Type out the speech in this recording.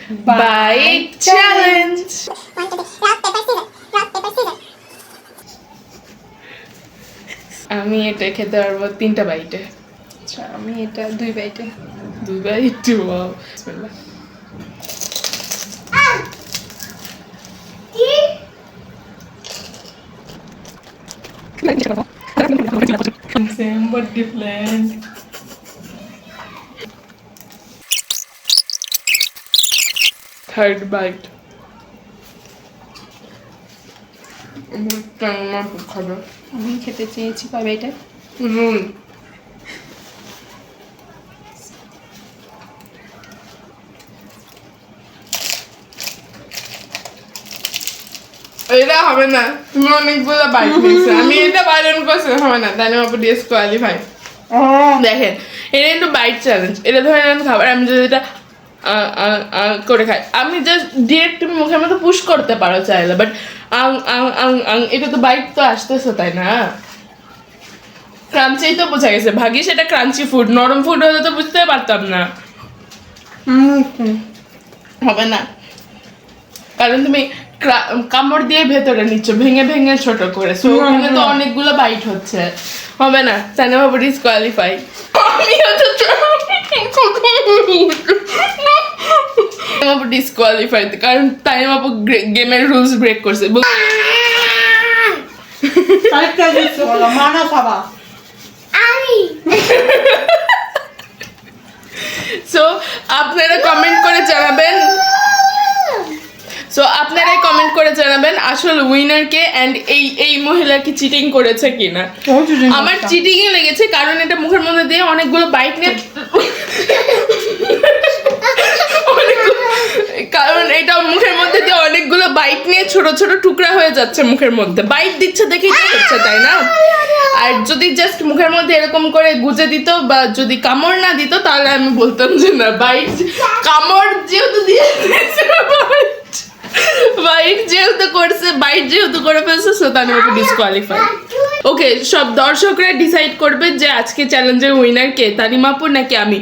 Bite challenge. আমি এটা খেতে পারবো 3টা বাইটে। আচ্ছা আমি এটা 2 বাইটে। 2 বাইট, ওয়াও। বিসমিল্লাহ। Same but different. Third bite. আমি খেতে চেয়েছি কয় বাইটে? এটা হবে না, তুমি অনেকগুলো বাইট নিয়েছো। আমি এটা বারণ করছি, হবে না, তাহলে আমার ডিসকোয়ালিফাই। দেখেন, এটা কিন্তু বাইট চ্যালেঞ্জ। এটা ধরে নেন খাবার, আমি যদি এটা করে খাই, আমি জাস্ট ডিরেক্ট তুমি মুখের মধ্যে পুশ করতে পারো চাইলে, বাট এটা তো বাইট তো আসতেছে, তাই না? ক্রাঞ্চি তো বোঝা গেছে, ভাগি সেটা ক্রাঞ্চি ফুড, নরম ফুড হলে তো বুঝতে পারতাম না। হবে না, কারণ তুমি কামড় দিয়ে ভেতরে নিচ্ছ, ভেঙে ভেঙে ছোট করে, সো ওখানে তো অনেকগুলো বাইট হচ্ছে। হবে না, তাই না বাবু, ডিসকোয়ালিফাই। ডিসকোয়ালিফাই, কারণ তাই বাবু গেমের রুলস ব্রেক করছে। সো আপনারা কমেন্ট করে জানাবেন আসল উইনার কে, এন্ড এই মহিলা কি চিটিং করেছে কিনা। আমার চিটিং এ লেগেছে, কারণ এটা মুখের মধ্যে দিয়ে অনেকগুলো বাইট নিয়ে ছোট ছোট টুকরা হয়ে যাচ্ছে মুখের মধ্যে। বাইট দিচ্ছে দেখেই তো হচ্ছে, তাই না? আর যদি জাস্ট মুখের মধ্যে এরকম করে গুজে দিত বা যদি কামড় না দিত, তাহলে আমি বলতাম যে না, বাইট কামড় যেহেতু দিয়ে বাইট যেহেতু করে ফেলছে, সো তাহলে ওকে ডিসকোয়ালিফাই। ওকে, সব দর্শকরা ডিসাইড করবে যে আজকে চ্যালেঞ্জের উইনার কে, তানিম আপু নাকি আমি।